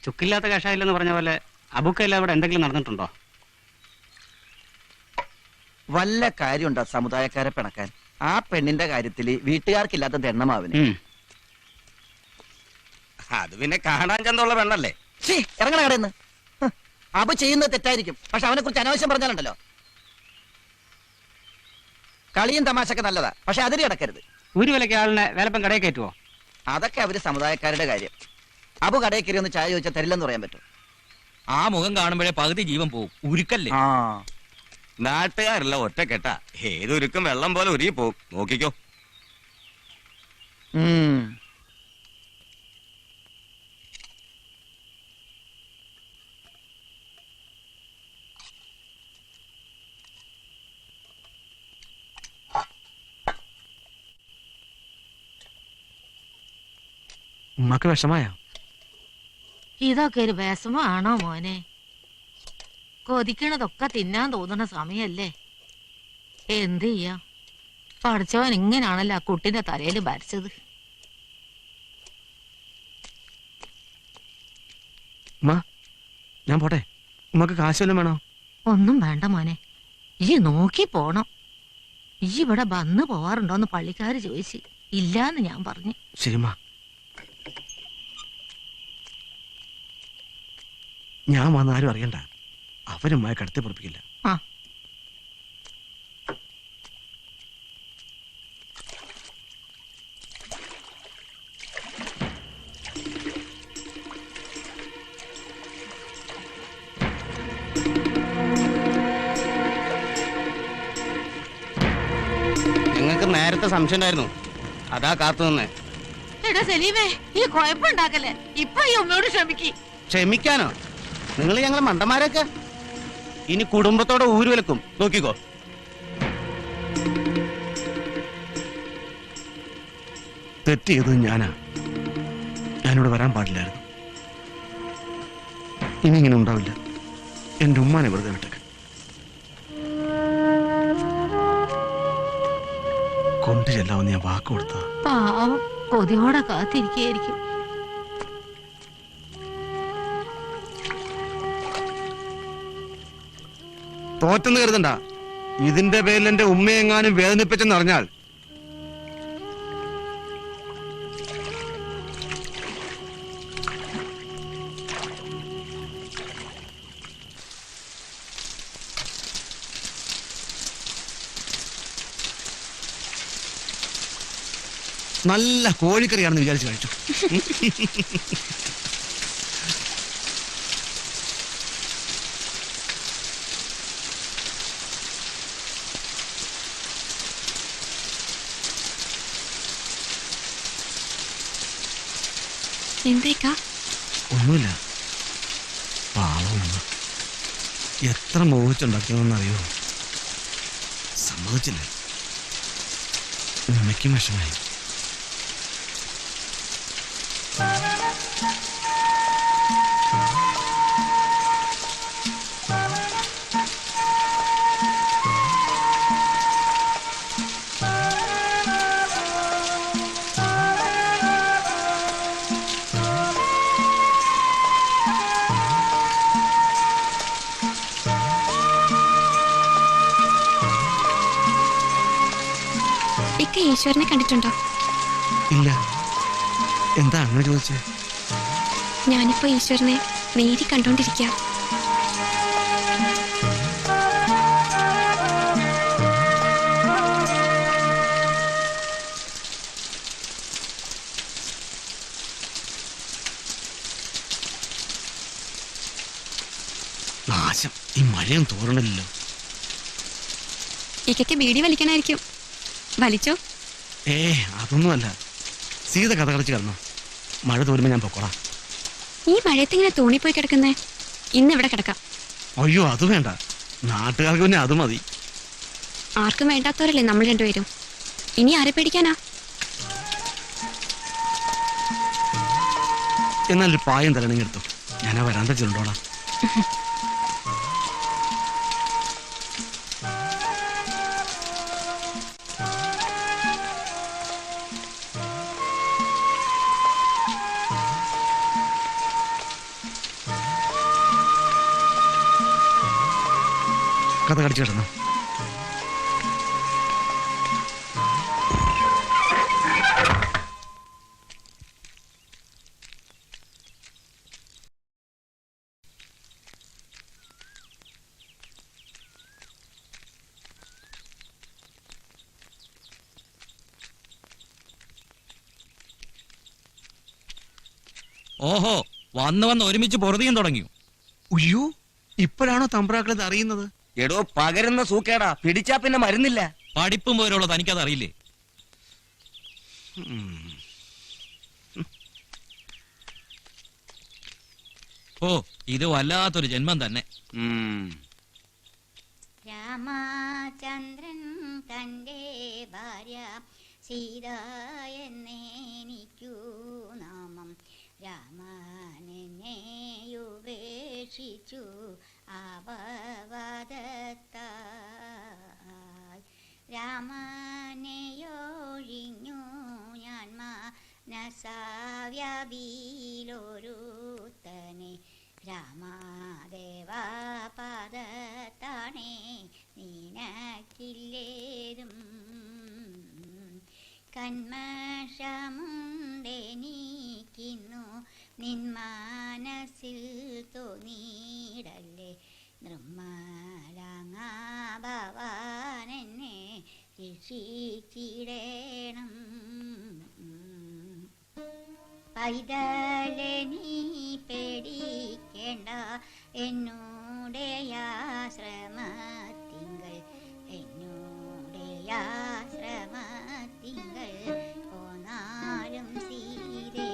ചുക്കില്ലാത്ത കഷായില്ലെന്ന് പറഞ്ഞ പോലെ അബുക്കല്ല അവിടെ എന്തെങ്കിലും നടന്നിട്ടുണ്ടോ? വല്ല കാര്യമുണ്ടോ സമുദായക്കാരെ പിണക്കാൻ? ആ പെണ്ണിന്റെ കാര്യത്തില് വീട്ടുകാർക്കില്ലാത്ത തെണ്ണമാവിന്. അത് പിന്നെ കാണാൻ ചന്തമുള്ള പെണ്ണല്ലേ. ഇറങ്ങണ കടന്ന്. അബു ചെയ്യുന്നത് തെറ്റായിരിക്കും, പക്ഷെ അവനെ കുറിച്ച് അനാവശ്യം പറഞ്ഞാലുണ്ടല്ലോ. കളിയും തമാശക്കെ നല്ലതാ, പക്ഷെ അതിരി കിടക്കരുത്. ഒരു വിലക്ക് ആളിനെ വേലപ്പം കടയിൽ കയറ്റുവോ? അതൊക്കെ അവര് സമുദായക്കാരുടെ കാര്യം. അബു കടയിൽ കയറി ഒന്ന് ചായ ചോദിച്ചാൽ തരില്ലെന്ന് പറയാൻ പറ്റും. ആ മുഖം കാണുമ്പോഴേ പകുതി ജീവൻ പോവും. ഉരുക്കല്ലേ? നാട്ടുകാരല്ല ഒറ്റക്കെട്ട, ഏതൊരുക്കും വെള്ളം പോലെ ഉരുകി പോവും. നോക്കിക്കോ. ഉമ്മക്ക് വിഷമായ? ഇതൊക്കെ ഒരു വിഷമാണോ മോനെ? കൊതിക്കണതൊക്കെ തിന്നാൻ തോന്നുന്ന സമയല്ലേ? എന്ത് ചെയ്യാ, പഠിച്ചവൻ ഇങ്ങനാണല്ലോ ആ കുട്ടിന്റെ തലയിൽ ഭരിച്ചത്. ഞാൻ പോട്ടെ. ഉമ്മക്ക് കാശ് വല്ലതും വേണോ? ഒന്നും വേണ്ട മോനെ, ഈ നോക്കി പോണം. ഈ ഇവിടെ വന്ന് പോവാറുണ്ടോന്ന് പള്ളിക്കാര് ചോദിച്ചു. ഇല്ലാന്ന് ഞാൻ പറഞ്ഞു. ശരിമ്മ, ഞാൻ വന്നാരും അറിയണ്ട. അവരുമായി കടത്തി പൊറപ്പിക്കില്ല. ഞങ്ങൾക്ക് നേരത്തെ സംശയം ഉണ്ടായിരുന്നു, അതാ കാത്തു നിന്നേ. എടാ സലീമേ, ഈ കുഴപ്പമുണ്ടാക്കല്ലേ. ഇപ്പൊ ഈ അമ്മയോട് ക്ഷമിക്കാനോ? നിങ്ങൾ ഞങ്ങൾ മണ്ടന്മാരൊക്കെ ഇനി കുടുംബത്തോടെ ഊരുവിലക്കും. നോക്കിക്കോ. തെറ്റ് ചെയ്തത് ഞാനിവിടെ വരാൻ പാടില്ലായിരുന്നു. ഇനി ഇങ്ങനെ ഉണ്ടാവില്ല. എന്റെ ഉമ്മാനെ വെറുതെ വിട്ടേക്ക്. കൊണ്ടു ചെല്ലാമെന്ന് ഞാൻ വാക്ക് കൊടുത്ത. പാവം കൊതിയോടെ കാത്തിരിക്കുകയായിരിക്കും. തോറ്റെന്ന് കരുതണ്ട. ഇതിന്റെ പേരിൽ എന്റെ ഉമ്മയെങ്ങാനും വേദനിപ്പിച്ചെന്ന് അറിഞ്ഞാൽ നല്ല കോഴിക്കറിയാണെന്ന് വിചാരിച്ചു കഴിച്ചു. എന്തേക്കാ? ഒന്നുമില്ല. പാവം എത്ര മോഹിച്ചുണ്ടാക്കിയതെന്നറിയോ? സമ്മതിച്ചില്ലേ? ഉമ്മയ്ക്കും വിഷമായി. ഈശ്വരനെ കണ്ടിട്ടുണ്ടോ? ഇല്ല. എന്താ അങ്ങനെ ചോദിച്ചേ? ഞാനിപ്പോ ഈശ്വരനെ നേരി കണ്ടോണ്ടിരിക്കാം. നാശം, ഈ മഴയും തോരണില്ലല്ലോ. ഇക്കയ്ക്ക് ബീഡി വലിക്കണായിരിക്കും. വലിച്ചോ? അതൊന്നുമല്ല. സീത കഥ കളിച്ച് കിടന്നോ? മഴ തോരുമ്പോ ഞാൻ പൊക്കോളാം. ഈ മഴയത്ത് ഇങ്ങനെ തൂണിപ്പോയി കിടക്കുന്നേ? ഇന്ന് ഇവിടെ കിടക്കാം. അയ്യോ, അത് വേണ്ട. നാട്ടുകാർക്ക് പിന്നെ അത് മതി. ആർക്കും വേണ്ടാത്തവരല്ലേ നമ്മൾ രണ്ടുപേരും. ഇനി ആരെ പേടിക്കാനാ? എന്നാലൊരു പായം തലണെങ്കിൽ എടുത്തോ. ഞാൻ ആ വരാന്ത ചെല്ലുണ്ടോളാം. കഥ കടിച്ചു കിടന്നു. ഓഹോ, വന്ന് ഒരുമിച്ച് പൊറുതിയും തുടങ്ങി. ഉയ്യോ, ഇപ്പോഴാണോ തമ്പ്രാക്കളത് അറിയുന്നത്? എടോ പകരുന്ന സൂക്കേടാ, പിടിച്ചാ പിന്നെ മരുന്നില്ല. പഠിപ്പും പോലുള്ള തനിക്കത് അറിയില്ലേ? ഓ, ഇത് വല്ലാത്തൊരു ജന്മം തന്നെ. രാമചന്ദ്രൻ തൻ്റെ ഭാര്യ സീത എന്നെനിക്കു നാമം. രാമനെയുപേക്ഷിച്ചു ആപവദത്താൽ. രാമനെയൊഴിഞ്ഞു ഞാൻ മനസാവ്യാപിയിലൊരുത്തനെ. രാമദേവാ പാദത്താണേ നിനക്കില്ലേതും. കന്മഷമുണ്ടെനിക്കുന്നു നിൻ മനസ്സിൽ തോന്നിയിടല്ലേ. നിർമ്മലാങ്ങാ ഭവാനെന്നെ രക്ഷിച്ചിടേണം. പൈതലെ നീ പേടിക്കേണ്ട എന്നോടെ ആശ്രമത്തിങ്കൾ. എന്നോടെ ആശ്രമത്തിങ്കൾ പോന്നാലും സീരേ.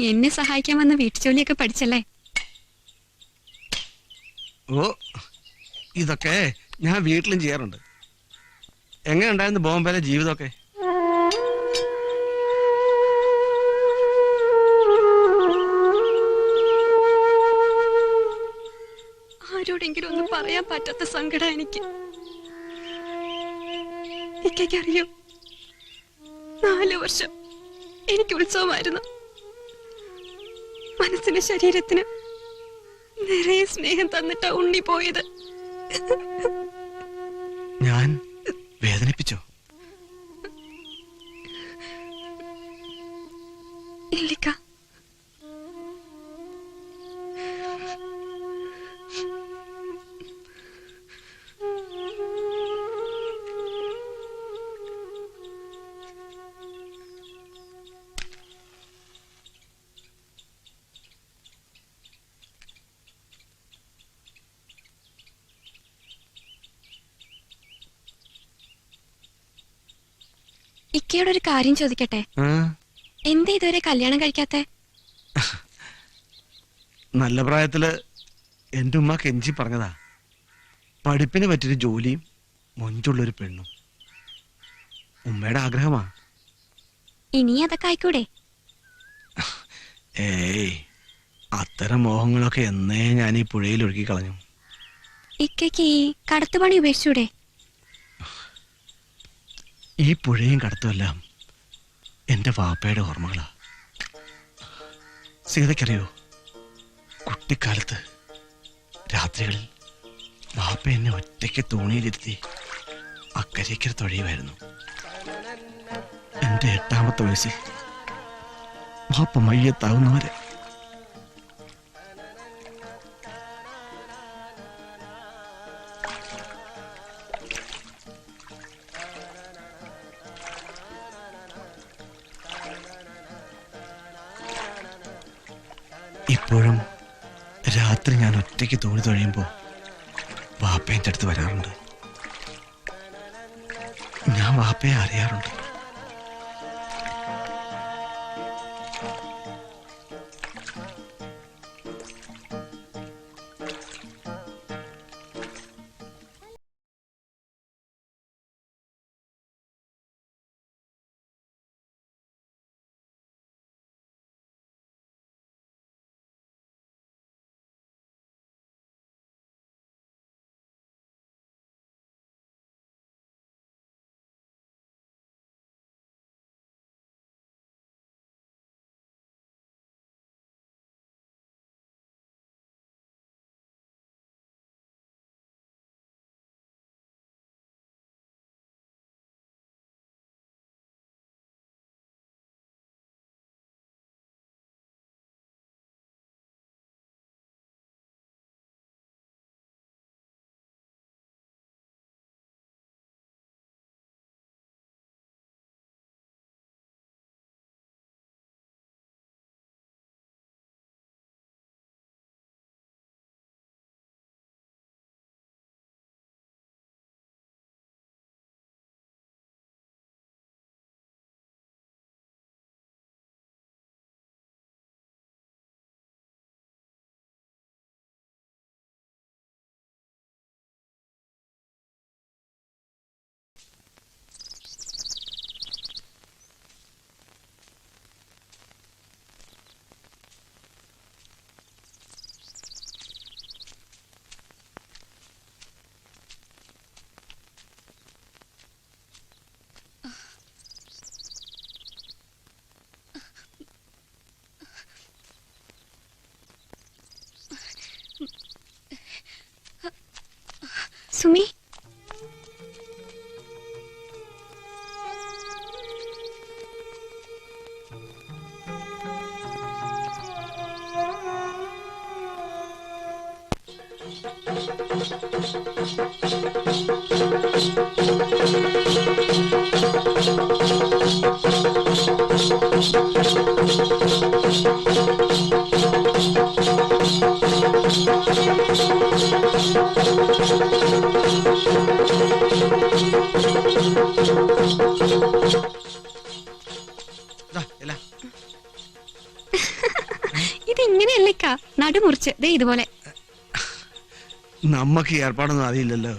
എന്നെ സഹായിക്കാൻ വന്ന വീട്ടുജോലിയൊക്കെ പഠിച്ചല്ലേ? ഓ, ഇതൊക്കെ ഞാൻ വീട്ടിലും ചെയ്യാറുണ്ട്. എങ്ങനെ ഉണ്ടായിരുന്നു ബോംബെയിലെ ജീവിതമൊക്കെ? ആരോടെങ്കിലും ഒന്നും പറയാൻ പറ്റാത്ത സങ്കടം എനിക്ക്. എനിക്കറിയോ, 4 വർഷം എനിക്ക് ഉത്സവമായിരുന്നു. മനസ്സിന് ശരീരത്തിന് നിറയെ സ്നേഹം തന്നിട്ടാ ഉണ്ണി പോയത്. ഞാൻ വേദനിപ്പിച്ചോ? ഇല്ലിക്ക, ഇക്കയോട് ഒരു കാര്യം ചോദിക്കട്ടെ? എന്താ ഇതുവരെ കല്യാണം കഴിക്കാത്തെ? നല്ല പ്രായത്തില് എന്റെ ഉമ്മ കെഞ്ചി പറഞ്ഞതാ, പഠിപ്പിന് പറ്റിയൊരു ജോലിയും മൊഞ്ചുള്ളൊരു പെണ്ണും. ഉമ്മയുടെ ആഗ്രഹമാ. ഇനി അതൊക്കെ ആയിക്കൂടെ? ഏയ്, അത്തരം മോഹങ്ങളൊക്കെ എന്നേ ഞാൻ ഈ പുഴയിൽ ഒഴുക്കി കളഞ്ഞു. ഇക്കയ്ക്ക് ഈ കടത്തുപണി ഉപേക്ഷിച്ചൂടെ? ഈ പുഴയും കടത്തുമെല്ലാം എന്റെ വാപ്പയുടെ ഓർമ്മകളാ. സീതയ്ക്കറിയോ, കുട്ടിക്കാലത്ത് രാത്രികളിൽ വാപ്പ എന്നെ ഒറ്റയ്ക്ക് തോണിയിലിരുത്തി അക്കരയ്ക്കര തൊഴിയുമായിരുന്നു. എന്റെ 8ാമത്തെ വയസ്സിൽ വാപ്പ മയ്യത്താവുന്നവരെ. ഇപ്പോഴും രാത്രി ഞാൻ ഒറ്റയ്ക്ക് തോണി തൊഴിയുമ്പോൾ വാപ്പ എൻ്റെ അടുത്ത് വരാറുണ്ട്. ഞാൻ വാപ്പയെ അറിയാറുണ്ട്. സുമി ദാ, ഇല. ഇതിങ്ങനെയല്ലേക്കാ നടുമുറിച്ച് ദേ ഇതുപോലെ. നമ്മക്ക് ഈ ഏർപ്പാടൊന്നും അറിയില്ലല്ലോ.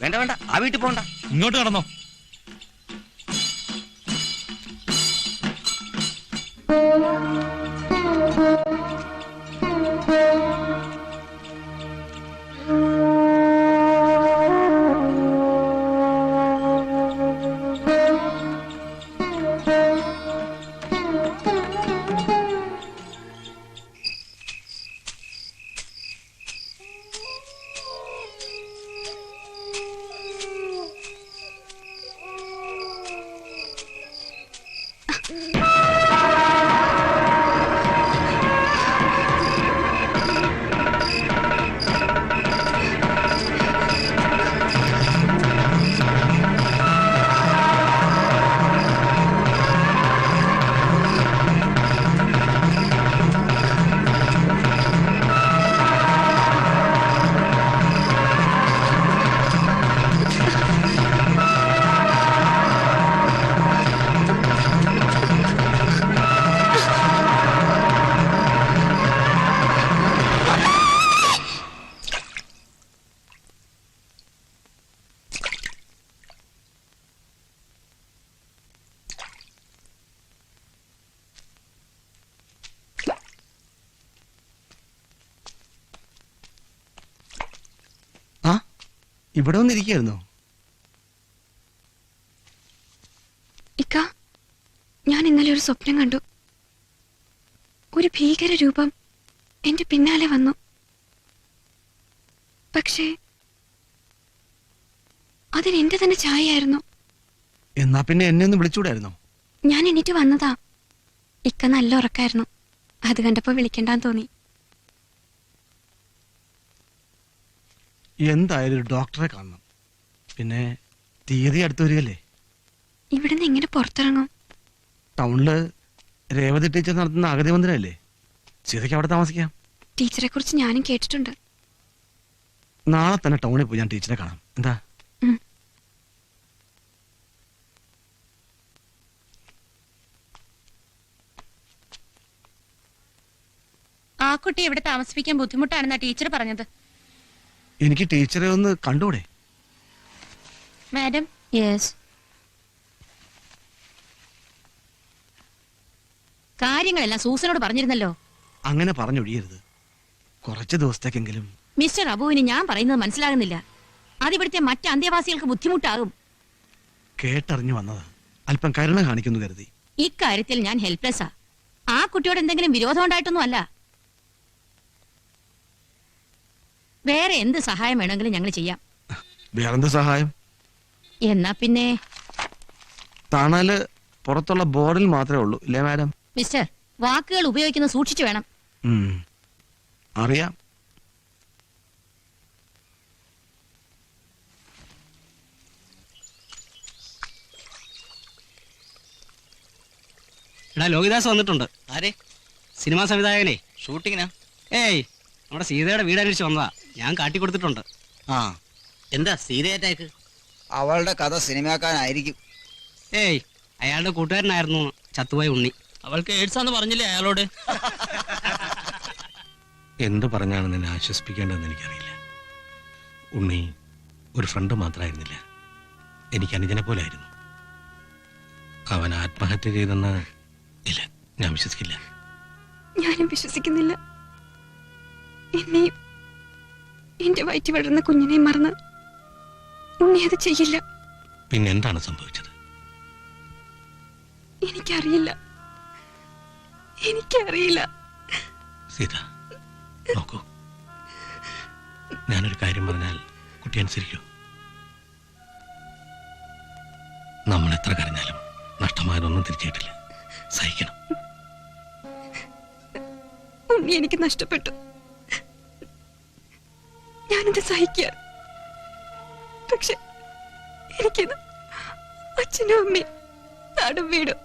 വേണ്ട വേണ്ട, ആ വീട്ടിൽ പോണ്ട. ഇങ്ങോട്ട് കടന്നോ. ആ, ഇവിടെ വന്നിരിക്കായിരുന്നോ? ഇക്ക, ഞാൻ ഇന്നലെ ഒരു സ്വപ്നം കണ്ടു. ഒരു ഭീകര രൂപം എന്റെ പിന്നാലെ വന്നു. പക്ഷേ അതിനെന്റെ തന്നെ ഛായയായിരുന്നു. എന്നാ പിന്നെ എന്നെ ഒന്ന് വിളിച്ചൂടായിരുന്നോ? ഞാൻ എണീറ്റ് വന്നതാ. ഇക്ക നല്ല ഉറക്കായിരുന്നു. അത് കണ്ടപ്പോ വിളിക്കണ്ടാന്ന് തോന്നി. എന്തായാലും ഒരു ഡോക്ടറെ കാണണം. പിന്നെ തീയതി അടുത്ത് വരികയല്ലേ. ഇവിടുന്ന് എങ്ങനെ പുറത്തിറങ്ങും? ടൗണില് രേവതി ടീച്ചർ നടത്തുന്ന അഗതി മന്ദിരമല്ലേ, സീതയ്ക്ക് അവിടെ താമസിക്കാം. ടീച്ചറെ കുറിച്ച് ഞാനും കേട്ടിട്ടുണ്ട്. നാളെ തന്നെ ടൗണിൽ പോയി ഞാൻ ടീച്ചറെ കാണാം. എന്താ? ഉം. ആ കുട്ടി ഇവിടെ താമസിപ്പിക്കാൻ ബുദ്ധിമുട്ടാണെന്നാ ടീച്ചർ പറഞ്ഞത്. എനിക്ക് ടീച്ചറെ ഒന്ന് കണ്ടൂടെ? Madam, yes. കാര്യങ്ങളെല്ലാം സൂസനോട് പറഞ്ഞിരുന്നല്ലോ. അങ്ങനെ പറഞ്ഞൊഴിയരുത്. കുറച്ച് ദിവസത്തേക്കെങ്കിലും. മിസ്റ്റർ അബുവിന് ഞാൻ പറയുന്നത് മനസ്സിലാകുന്നില്ല. അതിവിടുത്തെ മറ്റ് അന്തേവാസികൾക്ക് ബുദ്ധിമുട്ടാകും. കേട്ടറിഞ്ഞു വന്നതാ. അല്പം കരുണ കാണിക്കുന്നു കരുതി. ഇക്കാര്യത്തിൽ ഞാൻ ഹെൽപ്ലെസ്സാ. ആ കുട്ടിയോട് എന്തെങ്കിലും വിരോധം ഉണ്ടായിട്ടൊന്നും അല്ല. വേറെ എന്ത് സഹായം വേണമെങ്കിലും ഞങ്ങൾ ചെയ്യാം. വേറെന്ത് സഹായം? എന്നാ പിന്നെ തണല് പുറത്തുള്ള ബോർഡിൽ മാത്രമേ ഉള്ളൂ, ഇല്ലേ മാഡം? മിസ്റ്റർ, വാക്കുകൾ ഉപയോഗിക്കുന്നത് സൂക്ഷിച്ചു വേണം. അറിയാം. എടാ ലോഹിദാസ് വന്നിട്ടുണ്ട്. ആരെ? സിനിമാ സംവിധായകനെ. ഷൂട്ടിങ്ങിനാ? ഏയ് നമ്മുടെ സീതയുടെ വീട് അന്വേഷിച്ച് വന്നതാ. ഞാൻ കാട്ടിക്കൊടുത്തിട്ടുണ്ട്. ആ, എന്താ സീതയേറ്റേക്ക്? അവളുടെ കഥ സിനിമാക്കാനായിരിക്കും. ഏയ് അയാളുടെ കൂട്ടുകാരനായിരുന്നു ചത്തുപോയ ഉണ്ണി. അവൾക്ക് എയ്ഡ്സാന്ന് പറഞ്ഞില്ലേ അയാളോട്? എന്ത് പറഞ്ഞാണ് നിന്നെ ആശ്വസിപ്പിക്കേണ്ടതെന്ന് എനിക്കറിയില്ല. ഉണ്ണി ഒരു ഫ്രണ്ട് മാത്രമായിരുന്നില്ല, എനിക്ക് അനുജനെ പോലെ ആയിരുന്നു. അവൻ ആത്മഹത്യ ചെയ്തെന്ന് ഇല്ല, ഞാൻ വിശ്വസിക്കില്ല. ഞാനും വിശ്വസിക്കുന്നില്ല. എന്നെയും എന്റെ വയറ്റി വളർന്ന കുഞ്ഞിനെയും മറന്ന് ഉണ്ണി അത് ചെയ്യില്ല. പിന്നെ എന്താണ് സംഭവിച്ചത്? എനിക്കറിയില്ല. സീത നോക്കൂ, ഞാനൊരു കാര്യം പറഞ്ഞാൽ കുട്ടി അനുസരിക്കൂ. നമ്മൾ എത്ര കരഞ്ഞാലും നഷ്ടമായതൊന്നും തിരിച്ചു കിട്ടില്ല. സഹിക്കണം. ഉണ്ണി എനിക്ക് നഷ്ടപ്പെട്ടു. ഞാനത് സഹിക്കുക. പക്ഷെ എനിക്കിത് അച്ഛനും അമ്മയും നാടും വീടും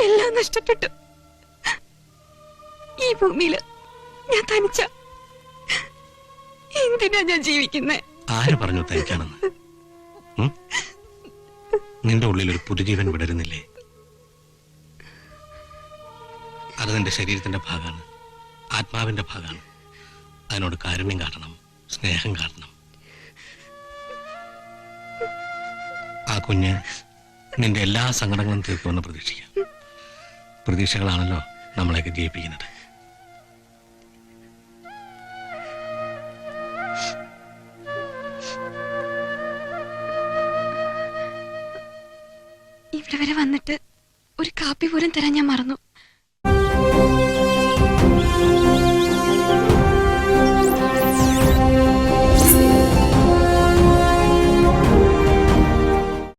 എല്ലാം നഷ്ടപ്പെട്ടു. ഈ ഭൂമിയില് ഞാൻ തനിച്ച. എന്തിനാ ഞാൻ ജീവിക്കുന്നേ? ആര് പറഞ്ഞു തനിച്ചാണെന്ന്? നിന്റെ ഉള്ളിൽ ഒരു പുതുജീവൻ വിടരുന്നില്ലേ? അത് നിന്റെ ശരീരത്തിന്റെ ഭാഗമാണ്, ആത്മാവിന്റെ ഭാഗമാണ്. അതിനോട് കാരുണ്യം കാട്ടണം, സ്നേഹം കാട്ടണം. ആ കുഞ്ഞ് നിന്റെ എല്ലാ സങ്കടങ്ങളും തീർക്കുമെന്ന് പ്രതീക്ഷിക്കാം. പ്രതീക്ഷകളാണല്ലോ നമ്മളെയൊക്കെ ജയിപ്പിക്കുന്നത്. ഇവിടെ വരെ വന്നിട്ട് ഒരു കാപ്പി പോലും തരാൻ ഞാൻ മറന്നു.